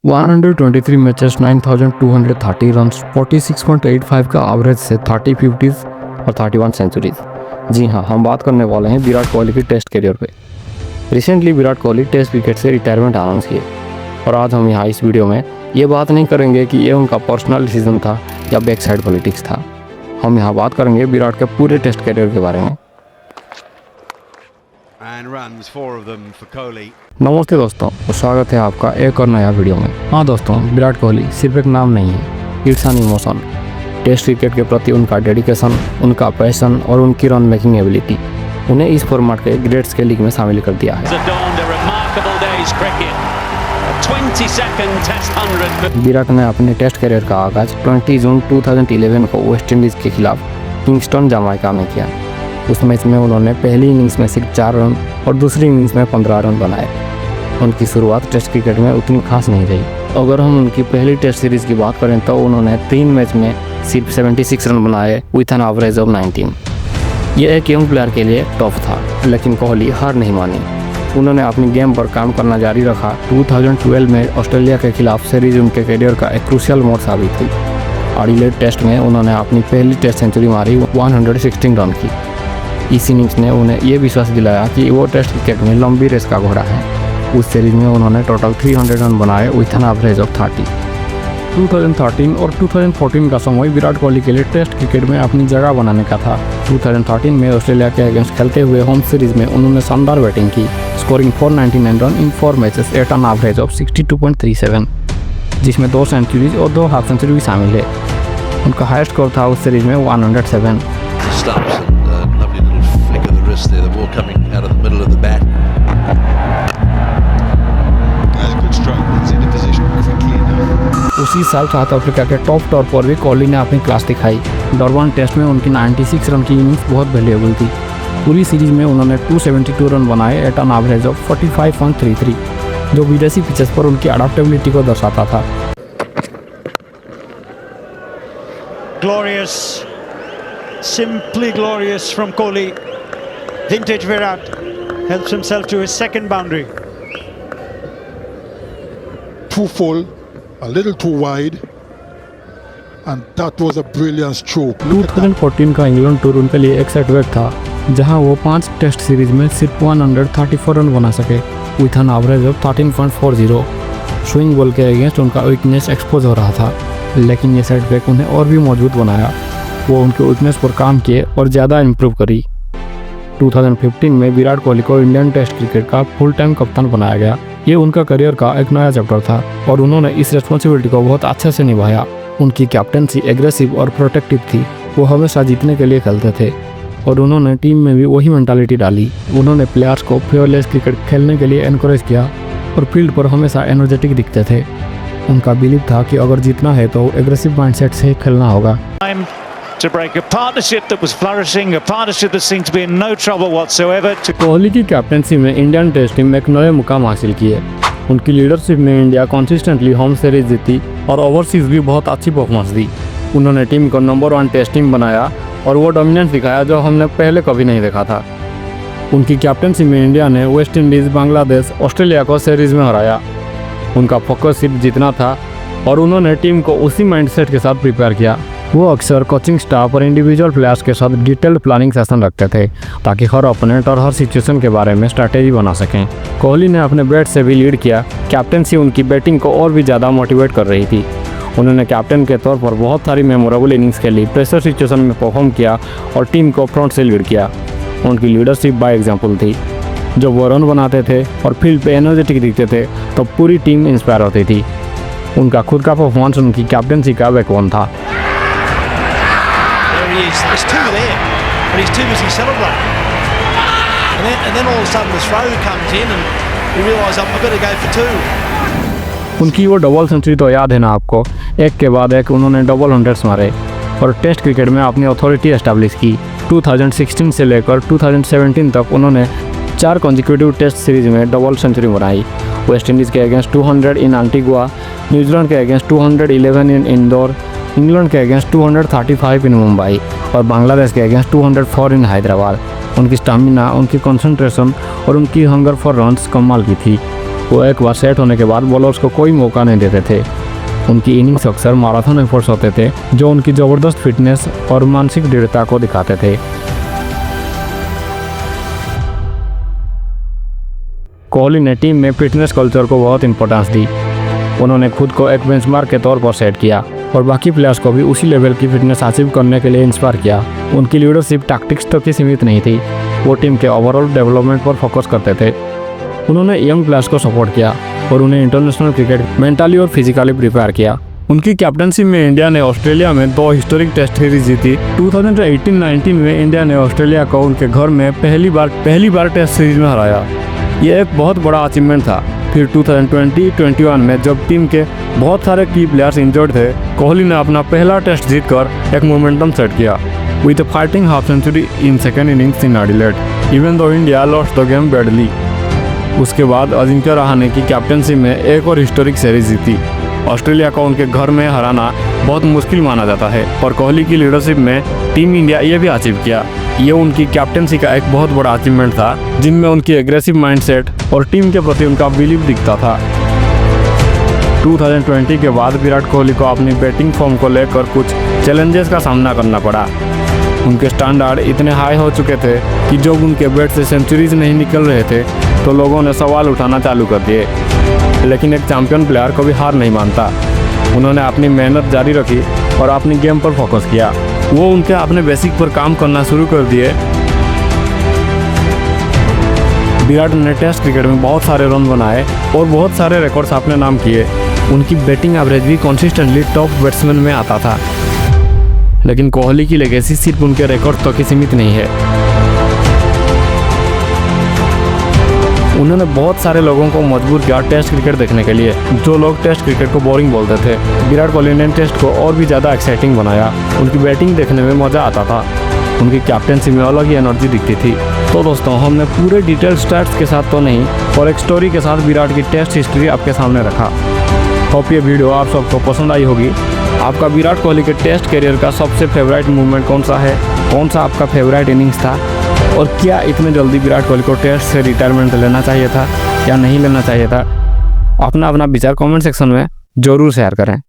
123 matches, 9,230 runs, 46.85 का average से 30 50s और 31 सेंचुरीज। जी हाँ, हम बात करने वाले हैं विराट कोहली की टेस्ट करियर पे। Recently Virat Kohli test cricket से रिटायरमेंट अनाउंस किए और आज हम यहाँ इस वीडियो में ये बात नहीं करेंगे कि ये उनका पर्सनल डिसीजन था या बैक साइड पॉलिटिक्स था। हम यहाँ बात करेंगे विराट के पूरे टेस्ट करियर के बारे में। नमस्ते दोस्तों, तो स्वागत है आपका एक और नया वीडियो में। हाँ दोस्तों, विराट कोहली सिर्फ एक नाम नहीं है, it's an emotion. Test cricket के प्रति उनका डेडिकेशन, उनका पैशन और उनकी रन मेकिंग एबिलिटी उन्हें इस फॉर्मेट के ग्रेट्स के लीग में शामिल कर दिया है। विराट ने अपने टेस्ट करियर का आगाज 20 जून 2011 को वेस्ट इंडीज़ के खिलाफ किंगस्टन जमाइका में किया। उस मैच में उन्होंने पहली इनिंग्स में सिर्फ 4 रन और दूसरी इनिंग्स में 15 रन बनाए। उनकी शुरुआत टेस्ट क्रिकेट में उतनी खास नहीं रही। अगर हम उनकी पहली टेस्ट सीरीज़ की बात करें तो उन्होंने 3 मैच में सिर्फ 76 रन बनाए विथ एन एवरेज ऑफ 19। ये एक यंग प्लेयर के लिए टफ था, लेकिन कोहली हार नहीं मानी। उन्होंने अपनी गेम पर काम करना जारी रखा। 2012 में ऑस्ट्रेलिया के खिलाफ सीरीज उनके करियर का एक क्रूशियल मोड़ साबित हुई। एडिलेड टेस्ट में उन्होंने अपनी पहली टेस्ट सेंचुरी मारी 116 रन की। इस इनिंग्स ने उन्हें ये विश्वास दिलाया कि वो टेस्ट क्रिकेट में लंबी रेस का घोड़ा है। उस सीरीज में उन्होंने टोटल 300 रन बनाए विथ एन एवरेज ऑफ 30। 2013 और 2014 का समय विराट कोहली के लिए टेस्ट क्रिकेट में अपनी जगह बनाने का था। 2013 में ऑस्ट्रेलिया के अगेंस्ट खेलते हुए होम सीरीज में उन्होंने शानदार बैटिंग की, scoring 499 run in 4 matches at an average of 62.37, जिसमें 2 सेंचुरीज और 2 हाफ सेंचुरी भी शामिल है। उनका हाईएस्ट स्कोर था उस सीरीज में 107। There, the ball coming out of the middle of the bat. That's a good stroke. It's in a position quickly enough. उसी साल साउथ अफ्रीका के टॉप टॉर पर भी कोहली ने अपनी क्लास दिखाई। डरबन टेस्ट में उनकी 96 रन की इनिंग्स बहुत वैल्यूएबल थी। पूरी सीरीज में उन्होंने 272 रन बनाए एट एन एवरेज ऑफ 45.33, जो विदेशी पिचेस पर उनकी अडैप्टेबिलिटी को दर्शाता था। Glorious, simply glorious from Kohli. Vintage Virat helps himself to his second boundary. Too full, a little too wide, and that was a brilliant stroke. 2014 का England tour उनके लिए एक सेटबैक था, जहां वो 5 टेस्ट सीरीज में सिर्फ 134 रन बना सके with an average of 13.40। Swing ball के अगेंस्ट उनका वीकनेस एक्सपोज हो रहा था, लेकिन ये सेटबैक उन्हें और भी मजबूत बनाया। वो उनके वीकनेस पर काम किए और ज़्यादा इम्प्रूव करी। 2015 में विराट कोहली को इंडियन टेस्ट क्रिकेट का फुल टाइम कप्तान बनाया गया। ये उनका करियर का एक नया चैप्टर था और उन्होंने इस रिस्पॉन्सिबिलिटी को बहुत अच्छे से निभाया। उनकी कैप्टनसी एग्रेसिव और प्रोटेक्टिव थी। वो हमेशा जीतने के लिए खेलते थे और उन्होंने टीम में भी वही मेंटालिटी डाली। उन्होंने प्लेयर्स को फेयरलेस क्रिकेट खेलने के लिए एनकरेज किया और फील्ड पर हमेशा एनर्जेटिक दिखते थे। उनका बिलीव था कि अगर जीतना है तो एग्रेसिव माइंडसेट से खेलना होगा। To break a partnership that was flourishing, a partnership that seemed to be in no trouble whatsoever. Kohli की कैप्टनसी में इंडियन टेस्ट टीम एक नए मुकाम हासिल किए। उनकी लीडरशिप में इंडिया कंसिस्टेंटली होम सीरीज जीती और ओवरसीज भी बहुत अच्छी परफॉर्मेंस दी। उन्होंने टीम को नंबर 1 टेस्ट टीम बनाया और वो डोमिनेंस दिखाया जो हमने पहले कभी नहीं देखा था। उनकी कैप्टनसी में इंडिया ने वेस्ट इंडीज़, बांग्लादेश, ऑस्ट्रेलिया को सीरीज में हराया। उनका फोकस सिर्फ जीतना था और उन्होंने टीम को उसी माइंडसेट के साथ प्रिपेयर किया। वो अक्सर कोचिंग स्टाफ और इंडिविजुअल प्लेयर्स के साथ डिटेल्ड प्लानिंग सेशन रखते थे ताकि हर ओपोनेंट और हर सिचुएशन के बारे में स्ट्रैटेजी बना सकें। कोहली ने अपने बैट से भी लीड किया। कैप्टनसी उनकी बैटिंग को और भी ज़्यादा मोटिवेट कर रही थी। उन्होंने कैप्टन के तौर पर बहुत सारी मेमोरेबल इनिंग्स खेली, प्रेशर सिचुएशन में परफॉर्म किया और टीम को फ्रंट से लीड किया। उनकी लीडरशिप बाय एग्जाम्पल थी। जब वो रन बनाते थे और फील्ड पे एनर्जेटिक दिखते थे तो पूरी टीम इंस्पायर होती थी। उनका खुद का परफॉर्मेंस उनकी कैप्टनसी का बैकबोन था। There's 2 there, but he's too busy celebrating. And then all of a sudden the throw comes in and he realises I've got to go for 2. उनकी वो डबल सेंचुरी तो याद है ना आपको, एक के बाद एक उन्होंने डबल 100s मारे और टेस्ट क्रिकेट में अपनी अथॉरिटी एस्टैब्लिश की। 2016 से लेकर 2017 तक उन्होंने 4 कॉन्जिक्यूटिव टेस्ट सीरीज में डबल सेंचुरी बनाई। वेस्ट इंडीज़ के अगेंस्ट 200 इन एंटीगुआ, न्यूजीलैंड के अगेंस्ट 211 इन इंदौर, इंग्लैंड के अगेंस्ट 235 इन मुंबई और बांग्लादेश के अगेंस्ट 204 इन हैदराबाद। उनकी स्टामिना, उनकी कंसंट्रेशन और उनकी हंगर फॉर रन्स कमाल की थी। वो एक बार सेट होने के बाद बॉलर्स को कोई मौका नहीं देते थे। उनकी इनिंग्स अक्सर मैराथन एफर्ट्स होते थे जो उनकी ज़बरदस्त फिटनेस और मानसिक दृढ़ता को दिखाते थे। कोहली ने टीम में फिटनेस कल्चर को बहुत इंपॉर्टेंस दी। उन्होंने खुद को एक बेंचमार्क के तौर पर सेट किया और बाकी प्लेयर्स को भी उसी लेवल की फिटनेस हासिल करने के लिए इंस्पायर किया। उनकी लीडरशिप टैक्टिक्स तक ही सीमित नहीं थी, वो टीम के ओवरऑल डेवलपमेंट पर फोकस करते थे। उन्होंने यंग प्लेयर्स को सपोर्ट किया और उन्हें इंटरनेशनल क्रिकेट मेंटली और फिजिकली प्रिपेयर किया। उनकी कैप्टनशिप में इंडिया ने ऑस्ट्रेलिया में 2 हिस्टोरिक टेस्ट सीरीज जीती। 2018-19 में इंडिया ने ऑस्ट्रेलिया को उनके घर में पहली बार टेस्ट सीरीज में हराया। ये एक बहुत बड़ा अचीवमेंट था। फिर 2020-21 में जब टीम के बहुत सारे की प्लेयर्स इंजर्ड थे, कोहली ने अपना पहला टेस्ट जीतकर एक मोमेंटम सेट किया with a fighting half century in second innings in Adelaide even though India lost the game badly. उसके बाद अजिंक्य रहाणे की कैप्टनशिप में एक और हिस्टोरिक सीरीज जीती। ऑस्ट्रेलिया को उनके घर में हराना बहुत मुश्किल माना जाता है और कोहली की लीडरशिप में टीम इंडिया ये भी अचीव किया। ये उनकी कैप्टनसी का एक बहुत बड़ा अचीवमेंट था जिनमें उनकी एग्रेसिव माइंडसेट और टीम के प्रति उनका बिलीव दिखता था। 2020 के बाद विराट कोहली को अपनी बैटिंग फॉर्म को लेकर कुछ चैलेंजेस का सामना करना पड़ा। उनके स्टैंडर्ड इतने हाई हो चुके थे कि जब उनके बैट से सेंचुरीज नहीं निकल रहे थे तो लोगों ने सवाल उठाना चालू कर दिए। लेकिन एक चैंपियन प्लेयर को भी हार नहीं मानता। उन्होंने अपनी मेहनत जारी रखी और अपनी गेम पर फोकस किया। वो उनके अपने बेसिक पर काम करना शुरू कर दिए। विराट ने टेस्ट क्रिकेट में बहुत सारे रन बनाए और बहुत सारे रिकॉर्ड्स अपने नाम किए। उनकी बैटिंग एवरेज भी कंसिस्टेंटली टॉप बैट्समैन में आता था। लेकिन कोहली की लेगेसी सिर्फ उनके रिकॉर्ड तक ही सीमित नहीं है। उन्होंने बहुत सारे लोगों को मजबूर किया टेस्ट क्रिकेट देखने के लिए। जो लोग टेस्ट क्रिकेट को बोरिंग बोलते थे, विराट कोहली ने टेस्ट को और भी ज़्यादा एक्साइटिंग बनाया। उनकी बैटिंग देखने में मज़ा आता था। उनकी कैप्टनसी में अलग ही एनर्जी दिखती थी। तो दोस्तों, हमने पूरे डिटेल स्टैट्स के साथ तो नहीं और एक स्टोरी के साथ विराट की टेस्ट हिस्ट्री आपके सामने रखा। होप ये वीडियो आप सबको पसंद आई होगी। आपका विराट कोहली के टेस्ट करियर का सबसे फेवरेट मूवमेंट कौन सा है? कौन सा आपका फेवरेट इनिंग्स था? और क्या इतने जल्दी विराट कोहली को टेस्ट से रिटायरमेंट लेना चाहिए था या नहीं लेना चाहिए था? अपना विचार कमेंट सेक्शन में ज़रूर शेयर करें।